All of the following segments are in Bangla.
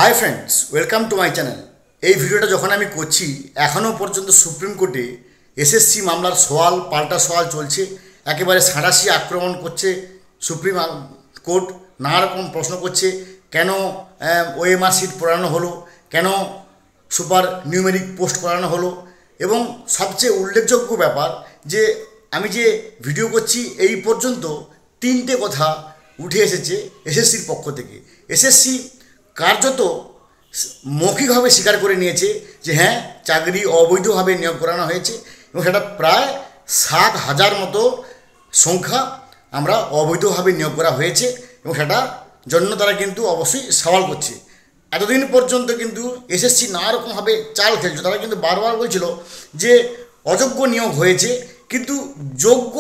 Hi friends, welcome to my channel. এই ভিডিওটা যখন আমি করছি এখনও পর্যন্ত সুপ্রিম কোর্টে এসএসসি মামলার সওয়াল পাল্টা সওয়াল চলছে। একেবারে সাঁড়াশি আক্রমণ করছে সুপ্রিম কোর্ট, নানা রকম প্রশ্ন করছে। কেন ওএমআর সিট পড়ানো হলো, কেন সুপার নিউমেরিক পোস্ট করানো হলো, এবং সবচেয়ে উল্লেখযোগ্য ব্যাপার যে আমি যে ভিডিও করছি এই পর্যন্ত তিনটে কথা উঠে এসেছে এসএসসির পক্ষ থেকে। এসএসসি কার্যত মৌখিকভাবে স্বীকার করে নিয়েছে যে হ্যাঁ, চাকরি অবৈধভাবে নিয়োগ করানো হয়েছে এবং সেটা প্রায় 7,000 মতো সংখ্যা আমরা অবৈধভাবে নিয়োগ করা হয়েছে এবং সেটা জন্য তারা কিন্তু অবশ্যই সওয়াল করছে। এতদিন পর্যন্ত কিন্তু এসএসসি নানা রকমভাবে চাল খেলছে। তারা কিন্তু বারবার বলছিল যে অযোগ্য নিয়োগ হয়েছে, কিন্তু যোগ্য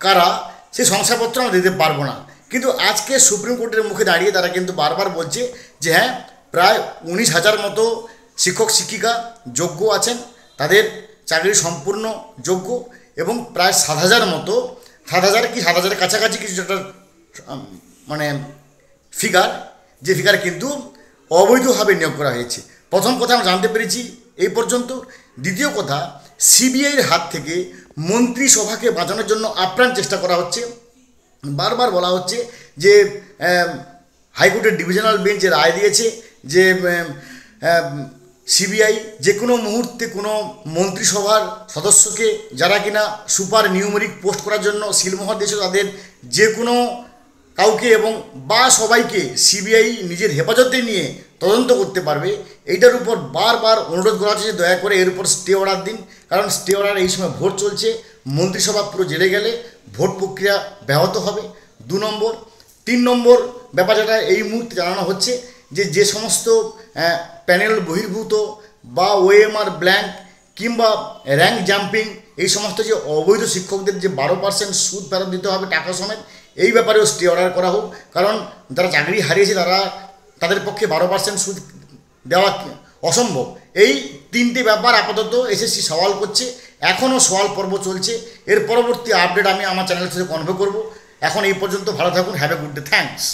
কারা সে শংসাপত্র আমরা দিতে পারবো না। কিন্তু আজকে সুপ্রিম কোর্টের মুখে দাঁড়িয়ে তারা কিন্তু বারবার বলছে যে হ্যাঁ, প্রায় 19,000 মতো শিক্ষক শিক্ষিকা যোগ্য আছেন, তাদের চাকরি সম্পূর্ণ যোগ্য, এবং প্রায় 7,000 মতো 7,000 কি 7,000 কাছাকাছি কিছু একটা মানে ফিগার, যে ফিগার কিন্তু অবৈধভাবে নিয়োগ করা হয়েছে। প্রথম কথা আমরা জানতে পেরেছি এই পর্যন্ত। দ্বিতীয় কথা, সিবিআইয়ের হাত থেকে মন্ত্রিসভাকে বাঁচানোর জন্য আপ্রাণ চেষ্টা করা হচ্ছে। বারবার বলা হচ্ছে যে হাইকোর্টের ডিভিশনাল বেঞ্চ রায় দিয়েছে যে সিবিআই যে কোনো মুহূর্তে কোনো মন্ত্রিসভার সদস্যকে যারা কিনা সুপার নিউমেরিক পোস্ট করার জন্য সিলমোহর দিয়েছে তাদের যে কোনো কাউকে এবং বা সবাইকে সিবিআই নিজের হেফাজতে নিয়ে তদন্ত করতে পারবে। এইটার উপর বারবার অনুরোধ করা হচ্ছে যে দয়া করে এর উপর স্টে অর্ডার দিন, কারণ স্টে অর্ডার এই সময় ভোট চলছে, মন্ত্রিসভা পুরো জেলে গেলে ভোট প্রক্রিয়া ব্যাহত হবে। 2 নম্বর। 3 নম্বর ব্যাপার যেটা এই মুহূর্তে জানানো হচ্ছে যে যে সমস্ত প্যানেল বহির্ভূত বা ওএমআর ব্ল্যাঙ্ক কিংবা র্যাঙ্ক জাম্পিং এই সমস্ত যে অবৈধ শিক্ষকদের যে 12% সুদ ফেরত দিতে হবে টাকা সমেত, এই ব্যাপারেও স্টে অর্ডার করা হোক, কারণ যারা চাকরি হারিয়েছে তাদের পক্ষে 12% সুদ দেওয়া অসম্ভব। এই 3টে ব্যাপার আপাতত এসএসসি সওয়াল করছে, এখনও সওয়াল পর্ব চলছে। এর পরবর্তী আপডেট আমি আমার চ্যানেলের সাথে কনভে করব। এখন এই পর্যন্ত ভালো থাকুন। Have a good day. Thanks.